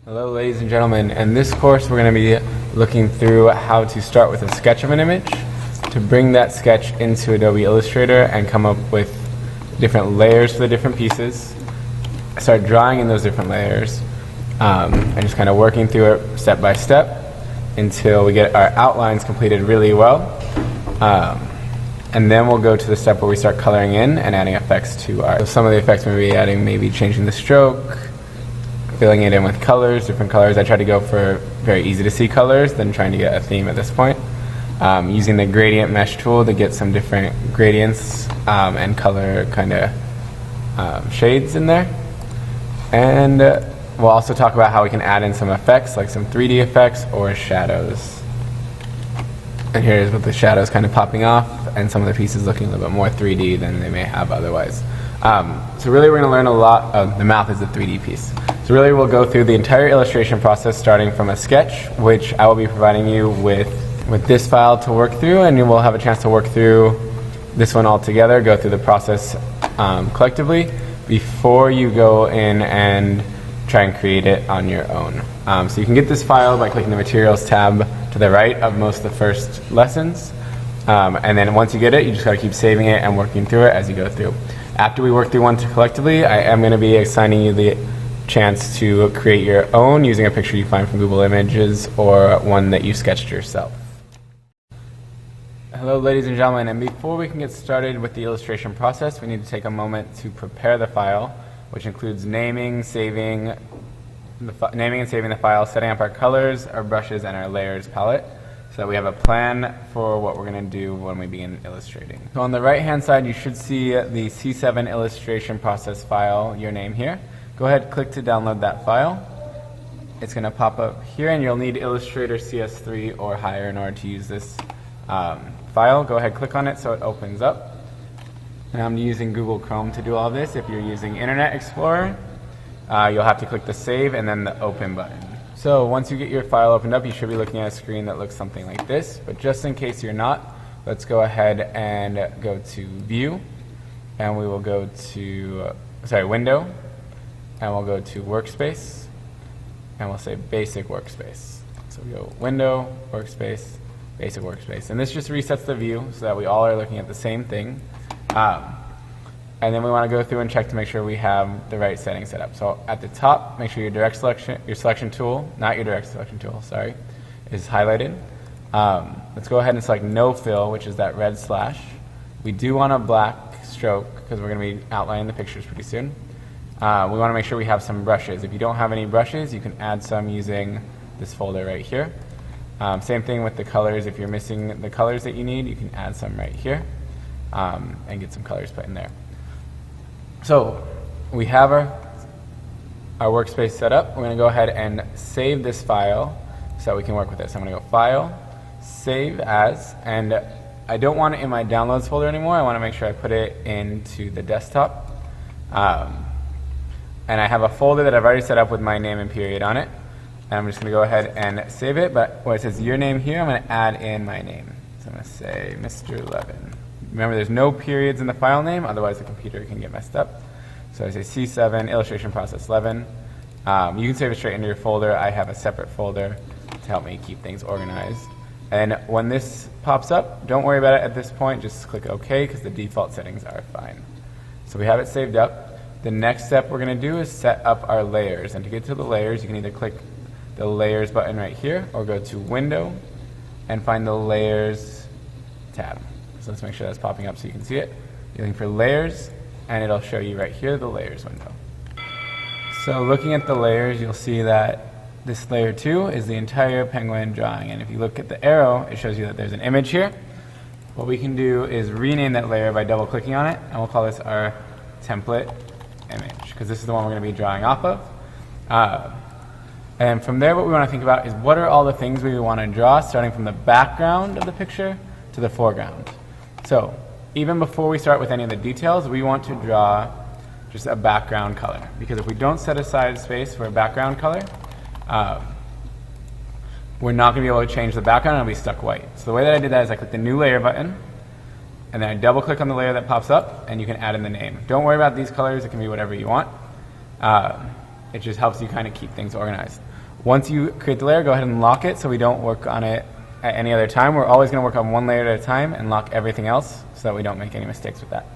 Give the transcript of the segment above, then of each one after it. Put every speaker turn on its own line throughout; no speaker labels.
Hello ladies and gentlemen, in this course we're going to be looking through how to start with a sketch of an image, to bring that sketch into Adobe Illustrator and come up with different layers for the different pieces, start drawing in those different layers, and just kind of working through it step by step until we get our outlines completed really well. And then we'll go to the step where we start coloring in and adding effects to our, so some of the effects maybe adding, maybe changing the stroke, filling it in with colors, different colors. I try to go for very easy to see colors than trying to get a theme at this point. Using the gradient mesh tool to get some different gradients and color kind of shades in there. And we'll also talk about how we can add in some effects, like some 3D effects or shadows. And here's with the shadows kind of popping off and some of the pieces looking a little bit more 3D than they may have otherwise. So really we're going to learn a lot of, the mouth is the 3D piece. So really we'll go through the entire illustration process starting from a sketch, which I will be providing you with this file to work through, and you will have a chance to work through this one all together, go through the process collectively before you go in and try and create it on your own. So you can get this file by clicking the Materials tab to the right of most of the first lessons. And then once you get it, you just got to keep saving it and working through it as you go through. After we work through one collectively, I am going to be assigning you the chance to create your own using a picture you find from Google Images or one that you sketched yourself. Hello ladies and gentlemen, and before we can get started with the illustration process, we need to take a moment to prepare the file, which includes naming and saving the file, setting up our colors, our brushes, and our layers palette, so that we have a plan for what we're going to do when we begin illustrating. So on the right hand side you should see the C7 illustration process file, your name here. Go ahead, click to download that file. It's going to pop up here, and you'll need Illustrator CS6 or higher in order to use this file. Go ahead, click on it so it opens up. And I'm using Google Chrome to do all this. If you're using Internet Explorer, you'll have to click the save and then the open button. So once you get your file opened up, you should be looking at a screen that looks something like this. But just in case you're not, let's go ahead and go to View, and we will go to, Window, and we'll go to Workspace, and we'll say Basic Workspace. So we go Window, Workspace, Basic Workspace. And this just resets the view so that we all are looking at the same thing. And then we want to go through and check to make sure we have the right settings set up. So at the top, make sure your selection tool, not your direct selection tool, sorry, is highlighted. Let's go ahead and select No Fill, which is that red slash. We do want a black stroke because we're going to be outlining the pictures pretty soon. We want to make sure we have some brushes. If you don't have any brushes, you can add some using this folder right here. Same thing with the colors. If you're missing the colors that you need, you can add some right here and get some colors put in there. So we have our workspace set up. We're going to go ahead and save this file so that we can work with it. So I'm going to go File, Save As, and I don't want it in my Downloads folder anymore. I want to make sure I put it into the desktop. And I have a folder that I've already set up with my name and period on it. And I'm just going to go ahead and save it, but where it says your name here, I'm going to add in my name. So I'm going to say Mr. Levin. Remember, there's no periods in the file name, otherwise the computer can get messed up. So I say C7, illustration process 11. You can save it straight into your folder. I have a separate folder to help me keep things organized. And when this pops up, don't worry about it at this point. Just click OK, because the default settings are fine. So we have it saved up. The next step we're going to do is set up our layers. And to get to the layers, you can either click the Layers button right here, or go to Window and find the Layers tab. So let's make sure that's popping up so you can see it. You're looking for Layers, and it'll show you right here the Layers window. So looking at the layers, you'll see that this layer 2 is the entire penguin drawing. And if you look at the arrow, it shows you that there's an image here. What we can do is rename that layer by double-clicking on it, and we'll call this our template image, because this is the one we're going to be drawing off of. And from there, what we want to think about is what are all the things we want to draw, starting from the background of the picture to the foreground. So even before we start with any of the details, we want to draw just a background color, because if we don't set aside space for a background color, we're not going to be able to change the background, and it'll be stuck white. So the way that I did that is I click the New Layer button, and then I double click on the layer that pops up, and you can add in the name. Don't worry about these colors, it can be whatever you want. it just helps you kind of keep things organized. Once you create the layer, go ahead and lock it so we don't work on it at any other time. We're always going to work on one layer at a time and lock everything else so that we don't make any mistakes with that.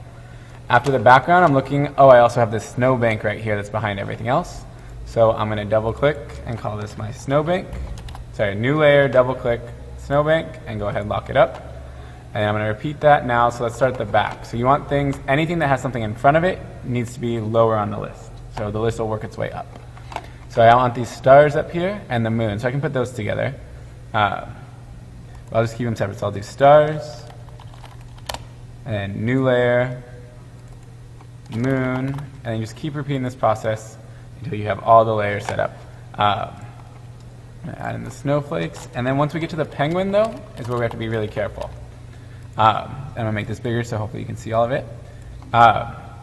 After the background, I'm looking, I also have this snowbank right here that's behind everything else. So I'm going to double click and call this my snowbank. Sorry, new layer, double click, snowbank, and go ahead and lock it up. And I'm going to repeat that now, so let's start at the back. So you want things, anything that has something in front of it needs to be lower on the list. So the list will work its way up. So I want these stars up here and the moon, so I can put those together. I'll just keep them separate. So I'll do stars, and then new layer, moon, and then just keep repeating this process until you have all the layers set up. Add in the snowflakes, and then once we get to the penguin, though, is where we have to be really careful. I'm going to make this bigger so hopefully you can see all of it.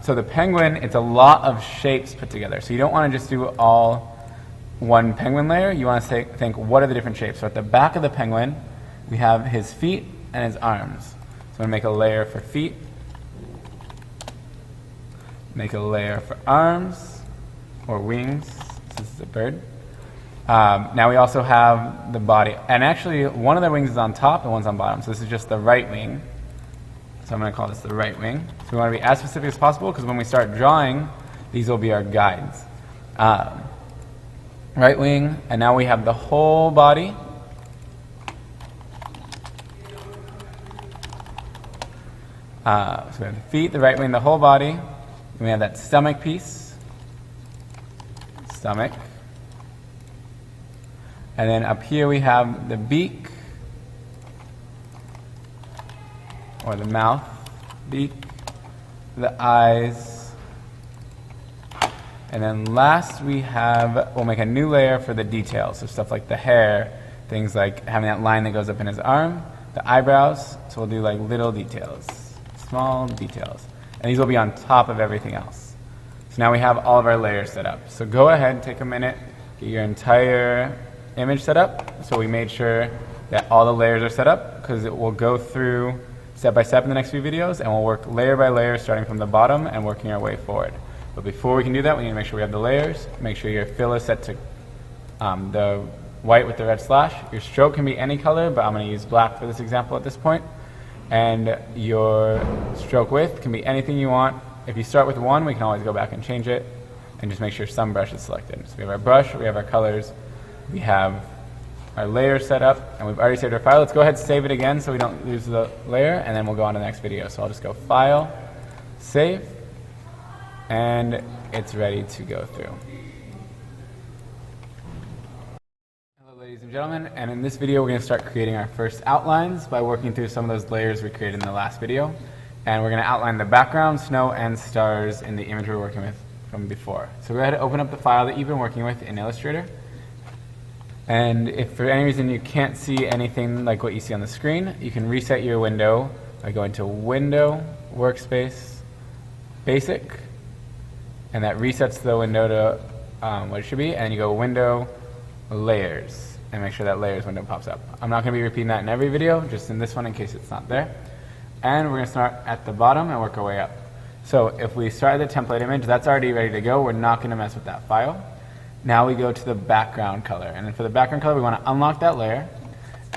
So the penguin, it's a lot of shapes put together. So you don't want to just do all one penguin layer. You want to think, what are the different shapes? So at the back of the penguin, we have his feet and his arms. So I'm going to make a layer for feet. Make a layer for arms, or wings. This is a bird. Now we also have the body. And actually, one of the wings is on top and one's on bottom. So this is just the right wing. So I'm going to call this the right wing. So we want to be as specific as possible, because when we start drawing, these will be our guides. Right wing, and now we have the whole body. So we have the feet, the right wing, the whole body. And we have that stomach piece. Stomach. And then up here we have the beak, or the mouth, beak, the eyes, and then last we'll make a new layer for the details, so stuff like the hair, things like having that line that goes up in his arm, the eyebrows, so we'll do like little details, small details, and these will be on top of everything else. So now we have all of our layers set up. So go ahead and take a minute, get your entire image set up, so we made sure that all the layers are set up, because it will go through step by step in the next few videos, and we'll work layer by layer starting from the bottom and working our way forward. But before we can do that, we need to make sure we have the layers, make sure your fill is set to the white with the red slash. Your stroke can be any color, but I'm going to use black for this example at this point. And your stroke width can be anything you want. If you start with 1, we can always go back and change it, and just make sure some brush is selected. So we have our brush, we have our colors, we have our layer set up, and we've already saved our file. Let's go ahead and save it again so we don't lose the layer, and then we'll go on to the next video. So I'll just go File, Save, and it's ready to go through. Hello ladies and gentlemen, and in this video we're going to start creating our first outlines by working through some of those layers we created in the last video. And we're going to outline the background, snow, and stars in the image we were working with from before. So go ahead and open up the file that you've been working with in Illustrator. And if for any reason you can't see anything like what you see on the screen, you can reset your window by going to Window, Workspace, Basic, and that resets the window to what it should be, and you go Window, Layers, and make sure that Layers window pops up. I'm not going to be repeating that in every video, just in this one in case it's not there. And we're going to start at the bottom and work our way up. So if we start the template image, that's already ready to go. We're not going to mess with that file. Now we go to the background color, and then for the background color we want to unlock that layer,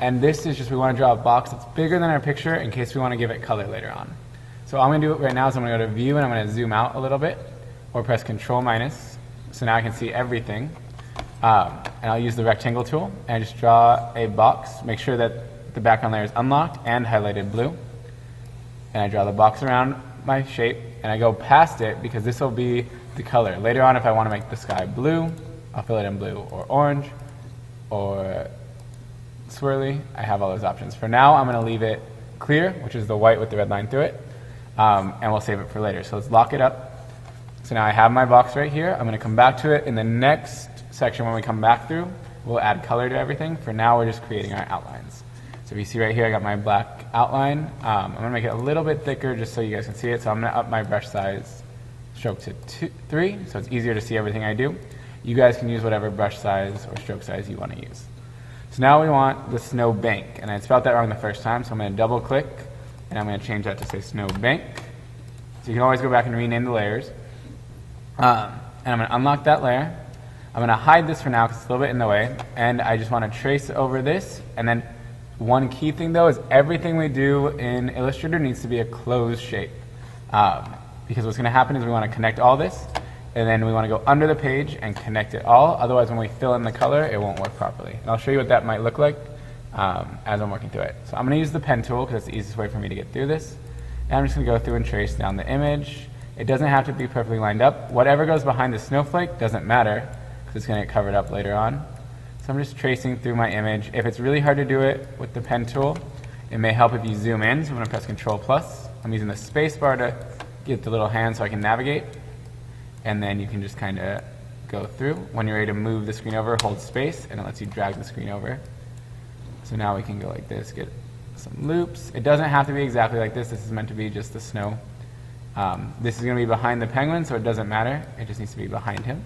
and this is just, we want to draw a box that's bigger than our picture in case we want to give it color later on. So all I'm going to do right now is I'm going to go to View, and I'm going to zoom out a little bit, or press Control-, so now I can see everything, and I'll use the rectangle tool, and just draw a box, make sure that the background layer is unlocked and highlighted blue, and I draw the box around my shape, and I go past it because this will be the color. Later on, if I want to make the sky blue, I'll fill it in blue, or orange, or swirly. I have all those options. For now, I'm going to leave it clear, which is the white with the red line through it, and we'll save it for later. So let's lock it up. So now I have my box right here. I'm going to come back to it in the next section when we come back through. We'll add color to everything. For now, we're just creating our outlines. So if you see right here, I got my black outline. I'm going to make it a little bit thicker just so you guys can see it. So I'm going to up my brush size stroke to 3, so it's easier to see everything I do. You guys can use whatever brush size or stroke size you want to use. So now we want the snow bank, and I spelled that wrong the first time, so I'm going to double click, and I'm going to change that to say snow bank. So you can always go back and rename the layers. And I'm going to unlock that layer. I'm going to hide this for now because it's a little bit in the way, and I just want to trace over this. And then one key thing though is everything we do in Illustrator needs to be a closed shape. Because what's going to happen is we want to connect all this, and then we want to go under the page and connect it all. Otherwise, when we fill in the color, it won't work properly. And I'll show you what that might look like as I'm working through it. So I'm going to use the pen tool because it's the easiest way for me to get through this. And I'm just going to go through and trace down the image. It doesn't have to be perfectly lined up. Whatever goes behind the snowflake doesn't matter because it's going to get covered up later on. So I'm just tracing through my image. If it's really hard to do it with the pen tool, it may help if you zoom in. So I'm going to press Control+. I'm using the space bar to get the little hand so I can navigate. And then you can just kind of go through. When you're ready to move the screen over, hold space, and it lets you drag the screen over. So now we can go like this, get some loops. It doesn't have to be exactly like this. This is meant to be just the snow. This is going to be behind the penguin, so it doesn't matter. It just needs to be behind him.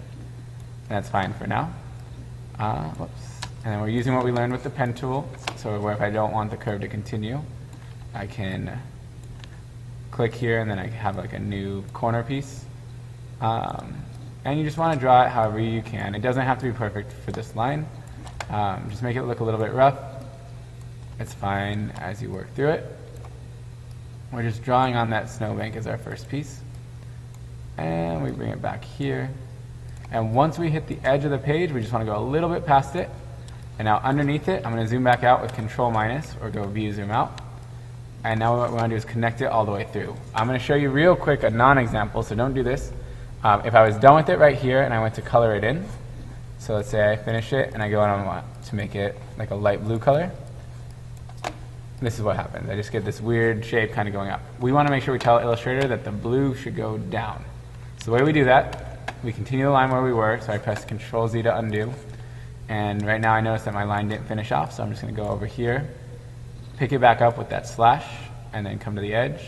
And that's fine for now. Whoops. And then we're using what we learned with the pen tool. So where if I don't want the curve to continue, I can click here, and then I have like a new corner piece. And you just want to draw it however you can. It doesn't have to be perfect for this line. Just make it look a little bit rough. It's fine as you work through it. We're just drawing on that snowbank as our first piece. And we bring it back here. And once we hit the edge of the page, we just want to go a little bit past it. And now underneath it, I'm going to zoom back out with Control- or go View Zoom Out. And now what we want to do is connect it all the way through. I'm going to show you real quick a non-example, so don't do this. If I was done with it right here and I went to color it in, so let's say I finish it and I go and I want to make it like a light blue color, this is what happens. I just get this weird shape kind of going up. We want to make sure we tell Illustrator that the blue should go down. So the way we do that, we continue the line where we were, so I press Control-Z to undo. And right now I notice that my line didn't finish off, so I'm just going to go over here, pick it back up with that slash, and then come to the edge.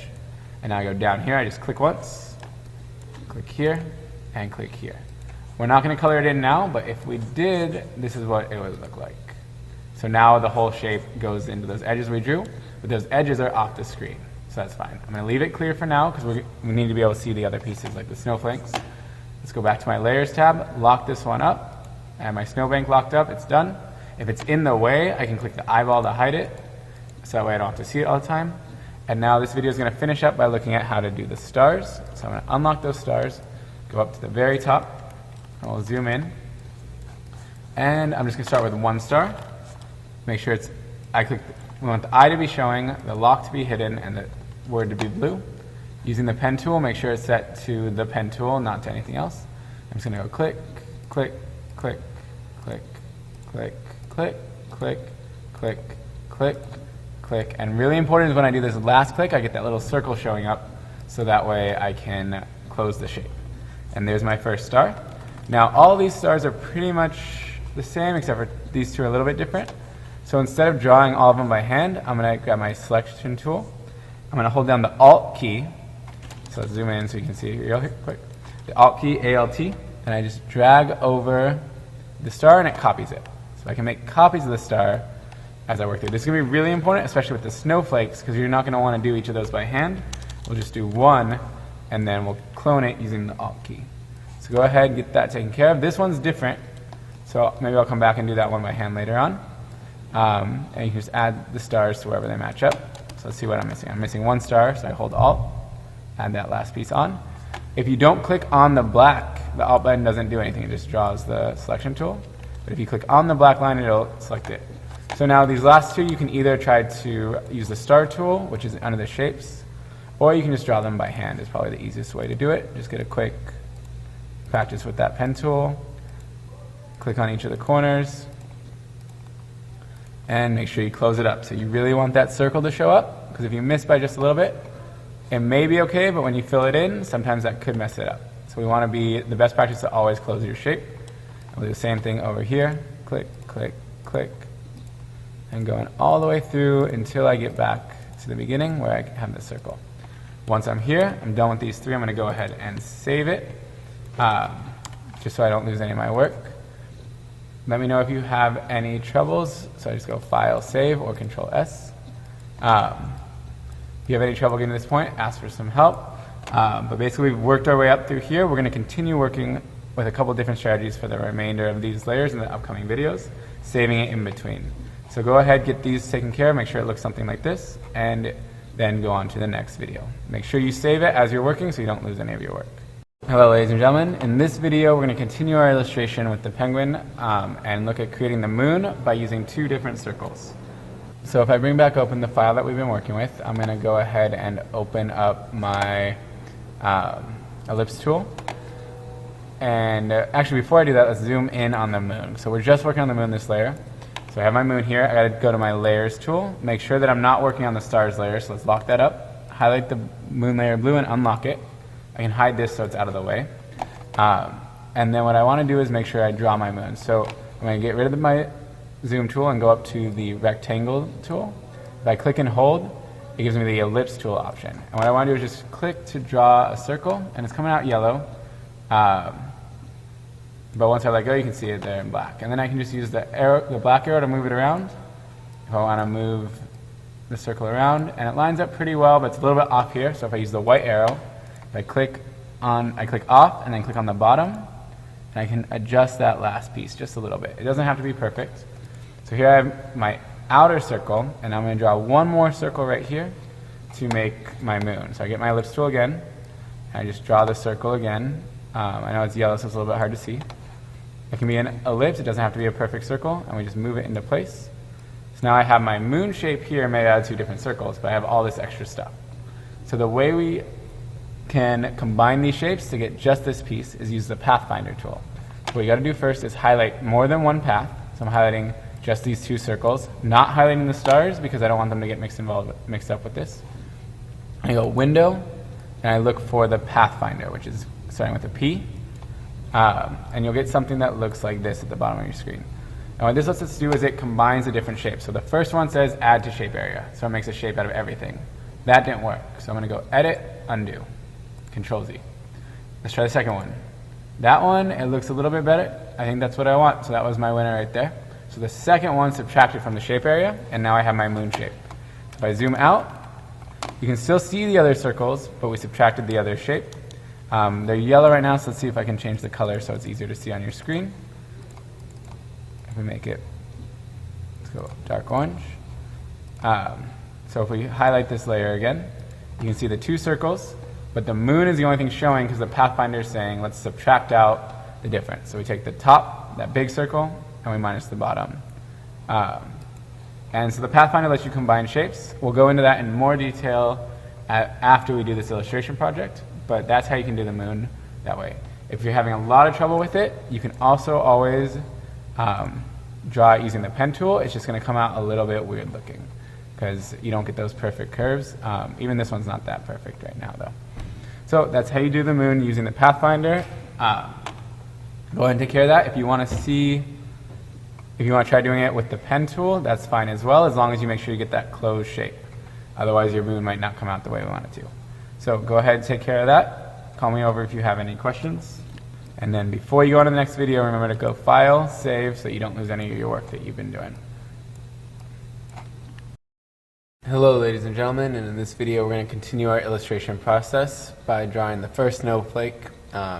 And now I go down here, I just click once, click here, and click here. We're not going to color it in now, but if we did, this is what it would look like. So now the whole shape goes into those edges we drew, but those edges are off the screen, so that's fine. I'm going to leave it clear for now because we need to be able to see the other pieces like the snowflakes. Let's go back to my Layers tab, lock this one up, and my snowbank locked up, it's done. If it's in the way, I can click the eyeball to hide it, so that way I don't have to see it all the time. And now this video is going to finish up by looking at how to do the stars. So I'm going to unlock those stars, go up to the very top, and we'll zoom in. And I'm just going to start with one star. Make sure it's, we want the eye to be showing, the lock to be hidden, and the word to be blue. Using the pen tool, make sure it's set to the pen tool, not to anything else. I'm just going to go click, click, click, click, click, click, click, click, click, click. And really important is when I do this last click, I get that little circle showing up, so that way I can close the shape. And there's my first star. Now all these stars are pretty much the same, except for these two are a little bit different. So instead of drawing all of them by hand, I'm going to grab my selection tool. I'm going to hold down the Alt key. So let's zoom in so you can see real quick. The Alt key, ALT, and I just drag over the star and it copies it. So I can make copies of the star as I work through. This is going to be really important, especially with the snowflakes, because you're not going to want to do each of those by hand. We'll just do one, and then we'll clone it using the Alt key. So go ahead and get that taken care of. This one's different, so maybe I'll come back and do that one by hand later on. And you can just add the stars to wherever they match up. So let's see what I'm missing. I'm missing one star, so I hold Alt, add that last piece on. If you don't click on the black, the Alt button doesn't do anything, it just draws the selection tool. But if you click on the black line, it'll select it. So now these last two, you can either try to use the star tool, which is under the shapes, or you can just draw them by hand. It's probably the easiest way to do it. Just get a quick practice with that pen tool, click on each of the corners, and make sure you close it up. So you really want that circle to show up, because if you miss by just a little bit, it may be okay, but when you fill it in, sometimes that could mess it up. So we want to be, the best practice to always close your shape. And we'll do the same thing over here. Click, click, click, and going all the way through until I get back to the beginning where I have the circle. Once I'm here, I'm done with these three, I'm going to go ahead and save it, just so I don't lose any of my work. Let me know if you have any troubles. So I just go File, Save, or Control S. If you have any trouble getting to this point, ask for some help. But basically, we've worked our way up through here. We're going to continue working with a couple different strategies for the remainder of these layers in the upcoming videos, saving it in between. So go ahead, get these taken care of, make sure it looks something like this, and then go on to the next video. Make sure you save it as you're working so you don't lose any of your work. Hello ladies and gentlemen, in this video we're going to continue our illustration with the penguin and look at creating the moon by using two different circles. So if I bring back open the file that we've been working with, I'm going to go ahead and open up my ellipse tool. And actually before I do that, let's zoom in on the moon. So we're just working on the moon, this layer. So I have my moon here. I got to go to my layers tool, make sure that I'm not working on the stars layer, so let's lock that up. Highlight the moon layer blue and unlock it. I can hide this so it's out of the way. And then what I want to do is make sure I draw my moon. So I'm going to get rid of my zoom tool and go up to the rectangle tool. If I click and hold, it gives me the ellipse tool option. And what I want to do is just click to draw a circle, and it's coming out yellow. But once I let go, you can see it there in black. And then I can just use the black arrow to move it around. If I want to move the circle around, and it lines up pretty well, but it's a little bit off here. So if I use the white arrow, if I click off and then click on the bottom, and I can adjust that last piece just a little bit. It doesn't have to be perfect. So here I have my outer circle, and I'm going to draw one more circle right here to make my moon. So I get my ellipse tool again, and I just draw the circle again. I know it's yellow, so it's a little bit hard to see. It can be an ellipse, it doesn't have to be a perfect circle, and we just move it into place. So now I have my moon shape here made out of two different circles, but I have all this extra stuff. So the way we can combine these shapes to get just this piece is use the Pathfinder tool. So what you got to do first is highlight more than one path. So I'm highlighting just these two circles, not highlighting the stars because I don't want them to get mixed up with this. I go Window, and I look for the Pathfinder, which is starting with a P. And you'll get something that looks like this at the bottom of your screen. And what this lets us do is it combines the different shapes. So the first one says add to shape area. So it makes a shape out of everything. That didn't work. So I'm going to go edit, undo, Control Z. Let's try the second one. That one, it looks a little bit better. I think that's what I want. So that was my winner right there. So the second one subtracted from the shape area, and now I have my moon shape. So if I zoom out, you can still see the other circles, but we subtracted the other shape. They're yellow right now, so let's see if I can change the color so it's easier to see on your screen. If we make it, let's go dark orange. So if we highlight this layer again, you can see the two circles, but the moon is the only thing showing because the Pathfinder is saying let's subtract out the difference. So we take the top, that big circle, and we minus the bottom. And so the Pathfinder lets you combine shapes. We'll go into that in more detail after we do this illustration project. But that's how you can do the moon that way. If you're having a lot of trouble with it, you can also always draw it using the pen tool. It's just going to come out a little bit weird looking because you don't get those perfect curves. Even this one's not that perfect right now though. So that's how you do the moon using the Pathfinder. Go ahead and take care of that. If you want to try doing it with the pen tool, that's fine as well, as long as you make sure you get that closed shape. Otherwise your moon might not come out the way we want it to. So go ahead and take care of that. Call me over if you have any questions. And then before you go on to the next video, remember to go File, Save, so you don't lose any of your work that you've been doing. Hello ladies and gentlemen, and in this video we're going to continue our illustration process by drawing the first snowflake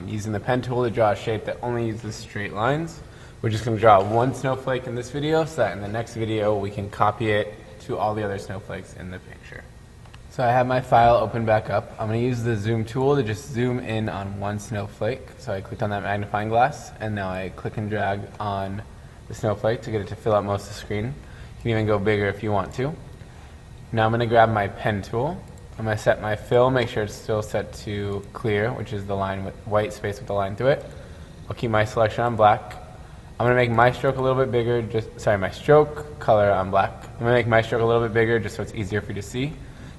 using the pen tool to draw a shape that only uses straight lines. We're just going to draw one snowflake in this video so that in the next video we can copy it to all the other snowflakes in the picture. So I have my file open back up. I'm going to use the zoom tool to just zoom in on one snowflake. So I clicked on that magnifying glass, and now I click and drag on the snowflake to get it to fill out most of the screen. You can even go bigger if you want to. Now I'm going to grab my pen tool. I'm going to set my fill, make sure it's still set to clear, which is the line with white space with the line through it. I'll keep my selection on black. I'm going to make my stroke a little bit bigger, my stroke color on black. I'm going to make my stroke a little bit bigger just so it's easier for you to see.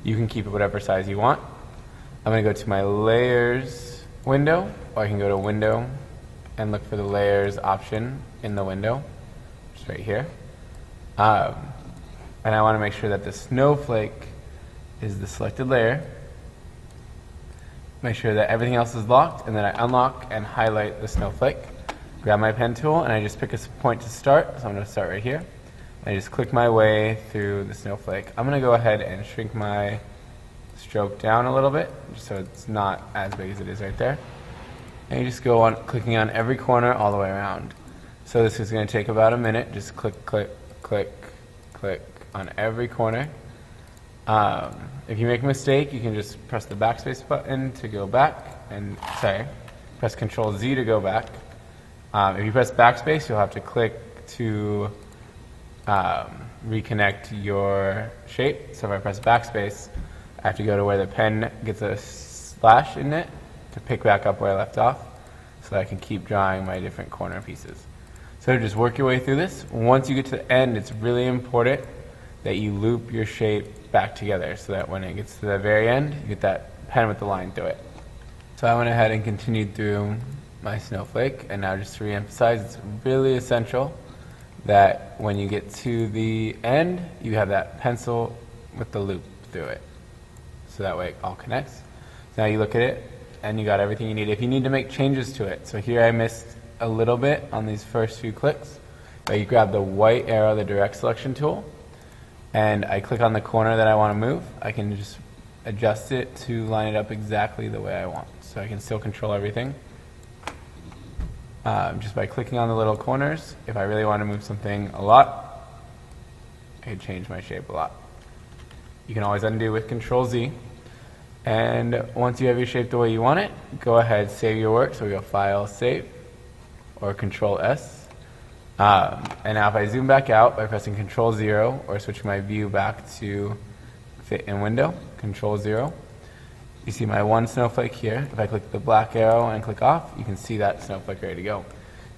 You can keep it whatever size you want. I'm going to go to my layers window, or I can go to window and look for the layers option in the window, just right here. And I want to make sure that the snowflake is the selected layer. Make sure that everything else is locked, and then I unlock and highlight the snowflake. Grab my pen tool, and I just pick a point to start, so I'm going to start right here. I just click my way through the snowflake. I'm going to go ahead and shrink my stroke down a little bit, just so it's not as big as it is right there. and you just go on clicking on every corner all the way around. So this is going to take about a minute. Just click, click, click, click on every corner. If you make a mistake, you can just press the backspace button to go back, and press Control Z to go back. If you press backspace, you'll have to click to reconnect your shape. So if I press backspace, I have to go to where the pen gets a slash in it to pick back up where I left off, so that I can keep drawing my different corner pieces. So just work your way through this. Once you get to the end, it's really important that you loop your shape back together so that when it gets to the very end, you get that pen with the line through it. So I went ahead and continued through my snowflake, and now just to re-emphasize, it's really essential that when you get to the end, you have that pencil with the loop through it. So that way it all connects. Now you look at it, and you got everything you need. If you need to make changes to it, so here I missed a little bit on these first few clicks, but you grab the white arrow, the direct selection tool, and I click on the corner that I want to move. I can just adjust it to line it up exactly the way I want. So I can still control everything just by clicking on the little corners. If I really want to move something a lot, I can change my shape a lot. You can always undo with Control Z. And once you have your shape the way you want it, go ahead, save your work. So we go File, Save, or Control S. And now if I zoom back out by pressing Control 0 or switching my view back to Fit in Window, Control 0, you see my one snowflake here. If I click the black arrow and click off, you can see that snowflake ready to go.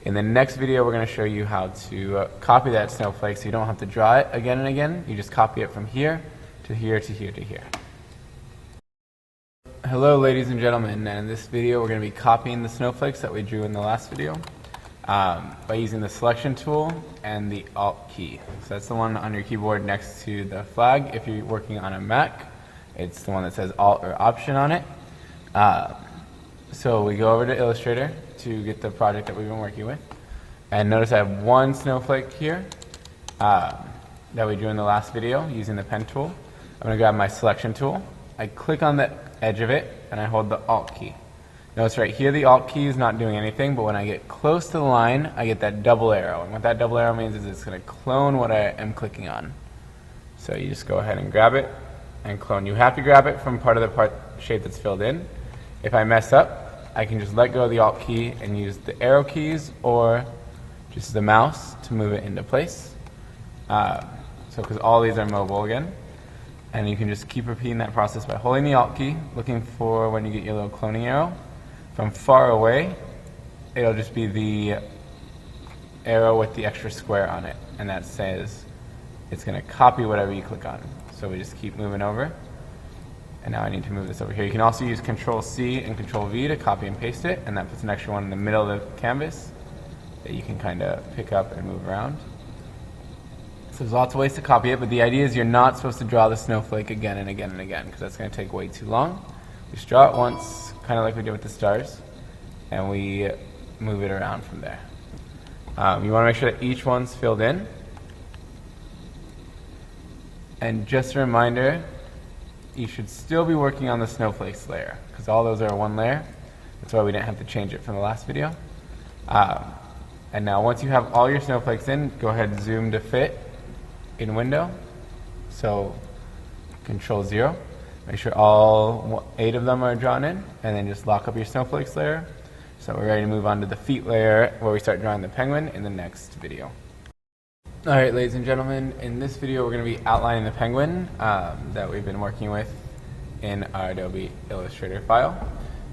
In the next video, we're going to show you how to copy that snowflake so you don't have to draw it again and again. You just copy it from here to here to here to here. Hello ladies and gentlemen, and in this video we're going to be copying the snowflakes that we drew in the last video by using the selection tool and the Alt key. So that's the one on your keyboard next to the flag. If you're working on a Mac, it's the one that says Alt or Option on it. So we go over to Illustrator to get the project that we've been working with. And notice I have one snowflake here that we drew in the last video using the pen tool. I'm going to grab my selection tool. I click on the edge of it and I hold the Alt key. Notice right here the Alt key is not doing anything, but when I get close to the line, I get that double arrow. And what that double arrow means is it's going to clone what I am clicking on. So you just go ahead and grab it and clone. You have to grab it from part of the shape that's filled in. If I mess up, I can just let go of the Alt key and use the arrow keys or just the mouse to move it into place. Because all these are mobile again. And you can just keep repeating that process by holding the Alt key, looking for when you get your little cloning arrow. From far away, it'll just be the arrow with the extra square on it, and that says it's going to copy whatever you click on. So we just keep moving over, and now I need to move this over here. You can also use Control C and Control V to copy and paste it, and that puts an extra one in the middle of the canvas that you can kind of pick up and move around. So there's lots of ways to copy it, but the idea is you're not supposed to draw the snowflake again and again and again, because that's going to take way too long. We just draw it once, kind of like we did with the stars, and we move it around from there. You want to make sure that each one's filled in. And just a reminder, you should still be working on the snowflakes layer, because all those are one layer. That's why we didn't have to change it from the last video. And now once you have all your snowflakes in, go ahead and zoom to fit in window. So Control 0. Make sure all 8 of them are drawn in, and then just lock up your snowflakes layer. So we're ready to move on to the feet layer where we start drawing the penguin in the next video. Alright ladies and gentlemen, in this video we're going to be outlining the penguin that we've been working with in our Adobe Illustrator file.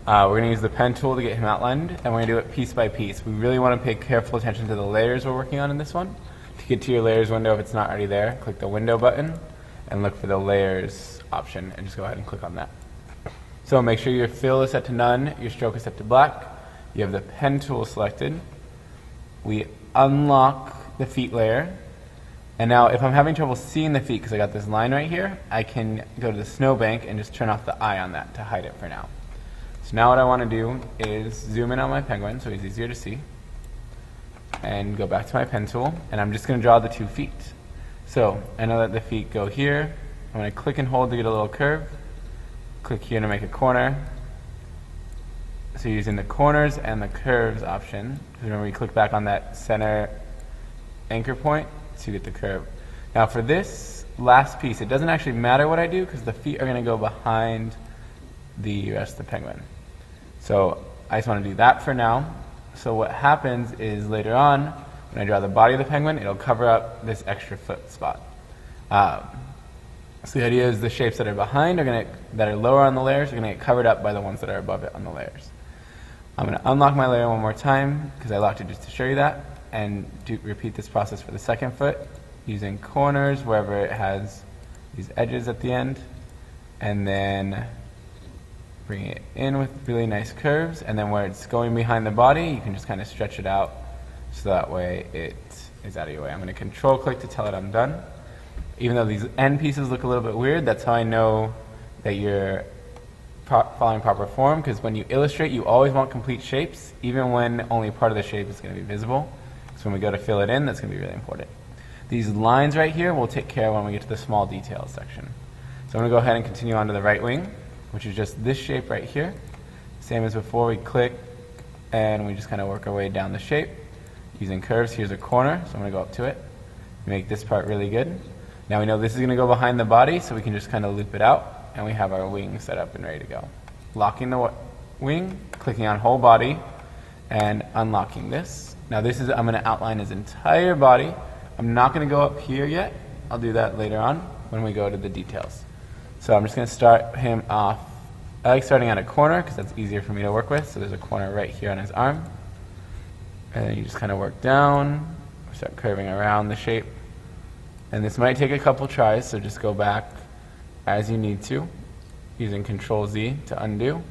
We're going to use the pen tool to get him outlined, and we're going to do it piece by piece. We really want to pay careful attention to the layers we're working on in this one. To get to your layers window, if it's not already there, click the window button and look for the layers option and just go ahead and click on that. So make sure your fill is set to none, your stroke is set to black, you have the pen tool selected. We unlock the feet layer, and now if I'm having trouble seeing the feet because I got this line right here, I can go to the snowbank and just turn off the eye on that to hide it for now. So now what I want to do is zoom in on my penguin so it's easier to see, and go back to my pen tool, and I'm just going to draw the 2 feet. So I know that the feet go here. I'm going to click and hold to get a little curve, click here to make a corner, So you're using the corners and the curves option. Remember, you click back on that center anchor point to get the curve. Now for this last piece, it doesn't actually matter what I do because the feet are going to go behind the rest of the penguin. So I just want to do that for now. So what happens is later on, when I draw the body of the penguin, it'll cover up this extra foot spot. So the idea is the shapes that are behind that are lower on the layers are going to get covered up by the ones that are above it on the layers. I'm going to unlock my layer one more time because I locked it just to show you that, and repeat this process for the second foot using corners wherever it has these edges at the end, and then bring it in with really nice curves, and then where it's going behind the body, you can just kind of stretch it out so that way it is out of your way. I'm going to control click to tell it I'm done. Even though these end pieces look a little bit weird, that's how I know that you're following proper form, because when you illustrate, you always want complete shapes, even when only part of the shape is going to be visible. So when we go to fill it in, that's going to be really important. These lines right here we'll take care of when we get to the small details section. So I'm going to go ahead and continue on to the right wing, which is just this shape right here. Same as before, we click and we just kind of work our way down the shape using curves. Here's a corner, so I'm going to go up to it, make this part really good. Now we know this is going to go behind the body, so we can just kind of loop it out, and we have our wing set up and ready to go. Locking the wing, clicking on whole body, and unlocking this. Now this is, I'm going to outline his entire body. I'm not going to go up here yet. I'll do that later on when we go to the details. So I'm just going to start him off. I like starting at a corner because that's easier for me to work with. So there's a corner right here on his arm. And then you just kind of work down, start curving around the shape. And this might take a couple tries, so just go back as you need to, using Control Z to undo.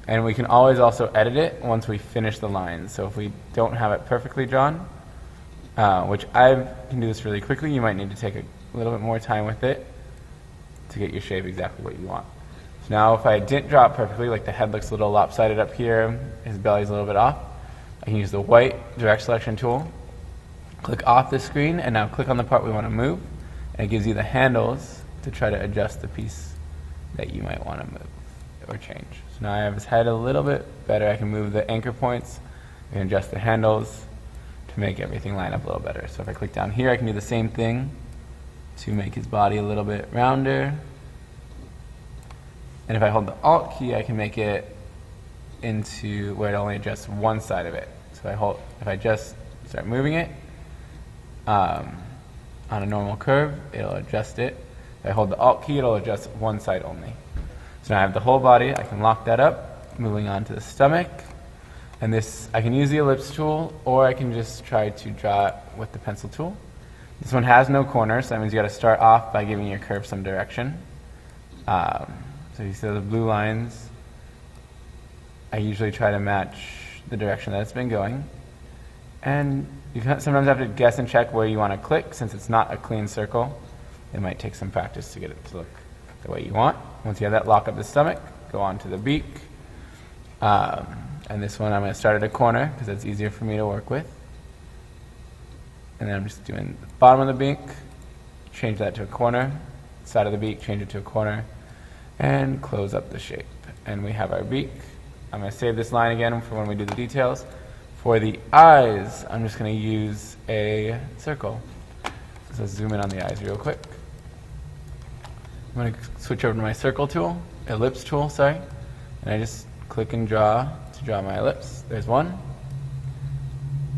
And we can always also edit it once we finish the lines. So if we don't have it perfectly drawn, which I can do this really quickly, you might need to take a little bit more time with it to get your shape exactly what you want. So now if I didn't draw it perfectly, like the head looks a little lopsided up here, his belly's a little bit off, I can use the white direct selection tool, click off the screen, and now click on the part we want to move, and it gives you the handles to try to adjust the piece that you might want to move or change. So now I have his head a little bit better. I can move the anchor points, I can adjust the handles to make everything line up a little better. So if I click down here, I can do the same thing to make his body a little bit rounder. And if I hold the Alt key, I can make it into where it only adjusts one side of it. So if I just start moving it on a normal curve, it'll adjust it. If I hold the Alt key, it'll adjust one side only. So now I have the whole body. I can lock that up. Moving on to the stomach. And this, I can use the ellipse tool, or I can just try to draw it with the pencil tool. This one has no corners, so that means you got to start off by giving your curve some direction. So you see the blue lines. I usually try to match the direction that it's been going. And you sometimes have to guess and check where you want to click, since it's not a clean circle. It might take some practice to get it to look the way you want. Once you have that, lock up the stomach, go on to the beak. And this one I'm going to start at a corner because that's easier for me to work with. And then I'm just doing the bottom of the beak, change that to a corner, side of the beak, change it to a corner, and close up the shape. And we have our beak. I'm going to save this line again for when we do the details. For the eyes, I'm just going to use a circle. So let's zoom in on the eyes real quick. I'm going to switch over to my circle tool, ellipse tool, sorry. And I just click and draw to draw my ellipse. There's one.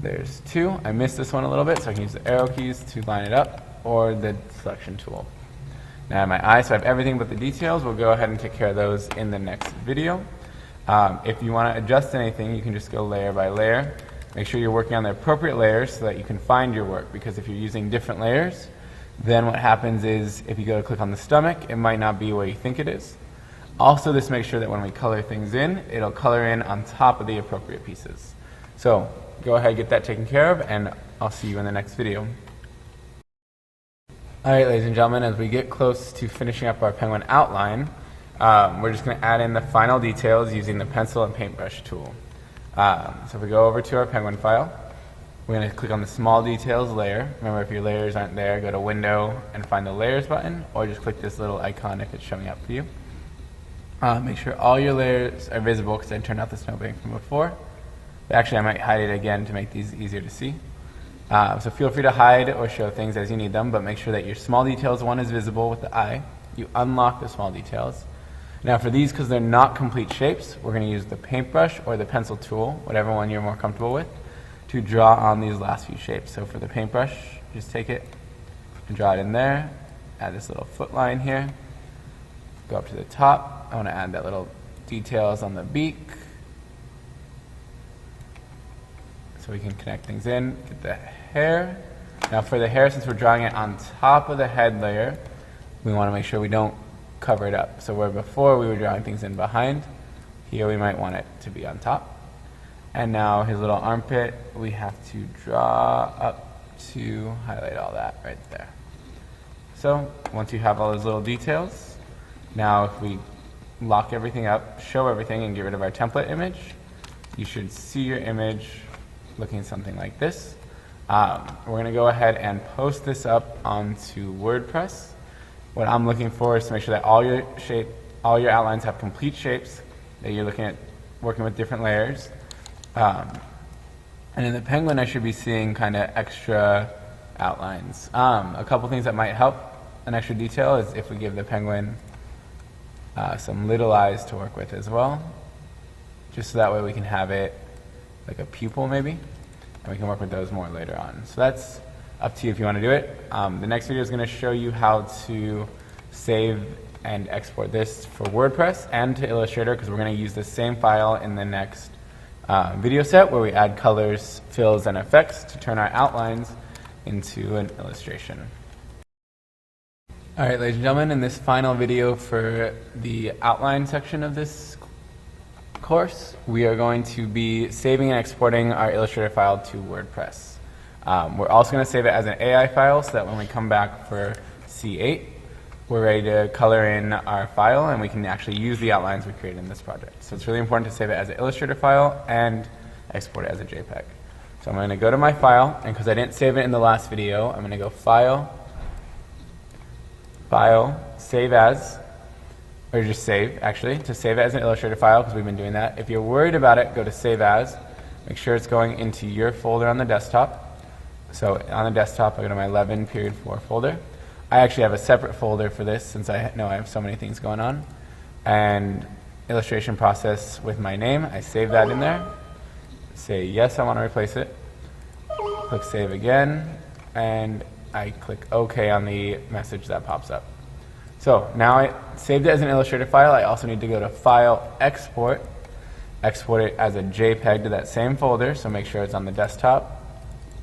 There's two. I missed this one a little bit, so I can use the arrow keys to line it up, or the selection tool. Now I have my eye, so I have everything but the details. We'll go ahead and take care of those in the next video. If you want to adjust anything, you can just go layer by layer. Make sure you're working on the appropriate layers so that you can find your work, because if you're using different layers, then what happens is if you go to click on the stomach, it might not be where you think it is. Also, this makes sure that when we color things in, it'll color in on top of the appropriate pieces. So go ahead and get that taken care of, and I'll see you in the next video. Alright, ladies and gentlemen, as we get close to finishing up our penguin outline, we're just going to add in the final details using the pencil and paintbrush tool. So if we go over to our penguin file, we're going to click on the small details layer. Remember, if your layers aren't there, go to window and find the layers button, or just click this little icon if it's showing up for you. Make sure all your layers are visible because I turned out the snowbank from before. But actually, I might hide it again to make these easier to see. So feel free to hide or show things as you need them, but make sure that your small details one is visible with the eye. You unlock the small details. Now for these, because they're not complete shapes, we're going to use the paintbrush or the pencil tool, whatever one you're more comfortable with, to draw on these last few shapes. So for the paintbrush, just take it and draw it in there. Add this little foot line here. Go up to the top. I want to add that little details on the beak. So we can connect things in, get the hair. Now for the hair, since we're drawing it on top of the head layer, we want to make sure we don't cover it up. So where before we were drawing things in behind, here we might want it to be on top. And now his little armpit, we have to draw up to highlight all that right there. So once you have all those little details, now if we lock everything up, show everything, and get rid of our template image, you should see your image looking something like this. We're going to go ahead and post this up onto WordPress. What I'm looking for is to make sure that all your outlines have complete shapes, that you're looking at working with different layers. And in the penguin, I should be seeing kind of extra outlines. A couple things that might help an extra detail is if we give the penguin some little eyes to work with as well, just so that way we can have it like a pupil maybe, and we can work with those more later on. So that's up to you if you want to do it. The next video is going to show you how to save and export this for WordPress and to Illustrator, because we're going to use the same file in the next video set where we add colors, fills, and effects to turn our outlines into an illustration. Alright, ladies and gentlemen, in this final video for the outline section of this course, we are going to be saving and exporting our Illustrator file to WordPress. We're also going to save it as an AI file so that when we come back for C8, we're ready to color in our file and we can actually use the outlines we created in this project. So it's really important to save it as an Illustrator file and export it as a JPEG. So I'm going to go to my file, and because I didn't save it in the last video, I'm going to go File, File, Save As, or just Save, actually, to save it as an Illustrator file, because we've been doing that. If you're worried about it, go to Save As. Make sure it's going into your folder on the desktop. So on the desktop, I go to my 11:4 folder. I actually have a separate folder for this since I know I have so many things going on. And illustration process with my name, I save that in there. Say yes, I want to replace it. Click Save again, and I click OK on the message that pops up. So now I saved it as an Illustrator file. I also need to go to File, Export. Export it as a JPEG to that same folder, so make sure it's on the desktop,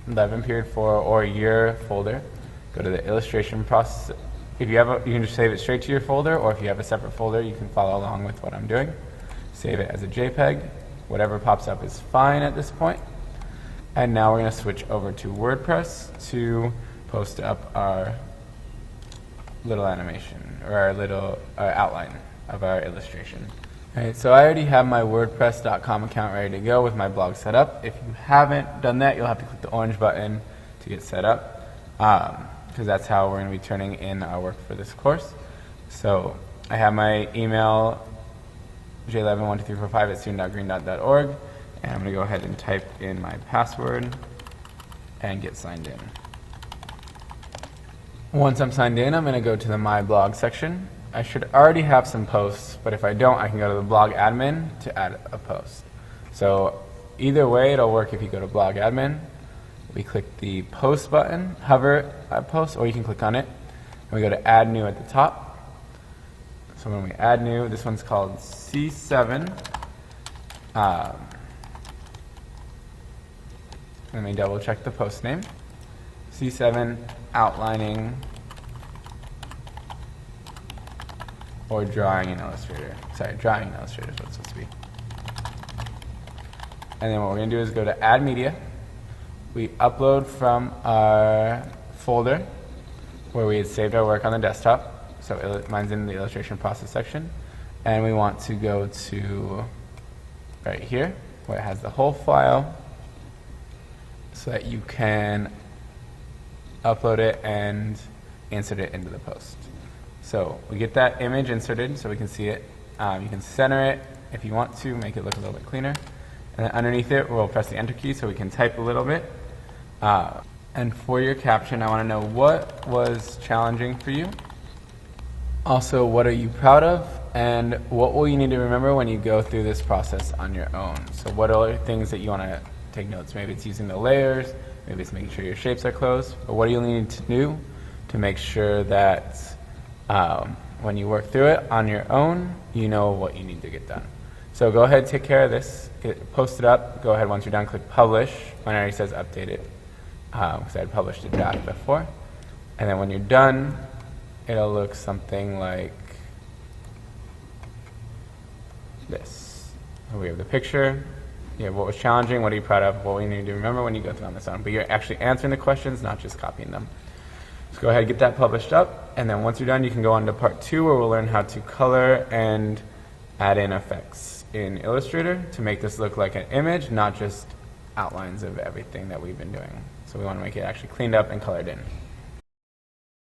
11:4 or your folder. Go to the illustration process. If you have you can just save it straight to your folder, or if you have a separate folder, you can follow along with what I'm doing. Save it as a JPEG. Whatever pops up is fine at this point. And now we're going to switch over to WordPress to post up our little animation, or our little outline of our illustration. Alright, so I already have my WordPress.com account ready to go with my blog set up. If you haven't done that, you'll have to click the orange button to get set up, because that's how we're going to be turning in our work for this course. So I have my email, j1112345@student.green.org, and I'm going to go ahead and type in my password and get signed in. Once I'm signed in, I'm going to go to the My Blog section. I should already have some posts, but if I don't, I can go to the blog admin to add a post. So either way, it'll work if you go to blog admin. We click the post button, hover at post, or you can click on it, and we go to add new at the top. So when we add new, this one's called C7. Let me double check the post name. C7 outlining or drawing in Illustrator. Sorry, drawing in Illustrator is what it's supposed to be. And then what we're going to do is go to Add Media. We upload from our folder where we had saved our work on the desktop. So mine's in the illustration process section. And we want to go to right here where it has the whole file so that you can upload it and insert it into the post. So we get that image inserted so we can see it. You can center it if you want to, make it look a little bit cleaner. And then underneath it, we'll press the Enter key so we can type a little bit. And for your caption, I want to know what was challenging for you. Also, what are you proud of? And what will you need to remember when you go through this process on your own? So what are things that you want to take notes? Maybe it's using the layers, maybe it's making sure your shapes are closed, but what do you need to do to make sure that when you work through it on your own, you know what you need to get done. So go ahead, take care of this, post it up, go ahead once you're done, click publish. Mine already says updated, because I had published a draft before. And then when you're done, it'll look something like this. So we have the picture, you have what was challenging, what are you proud of, what you need to remember when you go through on this own. But you're actually answering the questions, not just copying them. So go ahead and get that published up, and then once you're done, you can go on to part 2 where we'll learn how to color and add in effects in Illustrator to make this look like an image, not just outlines of everything that we've been doing. So we want to make it actually cleaned up and colored in.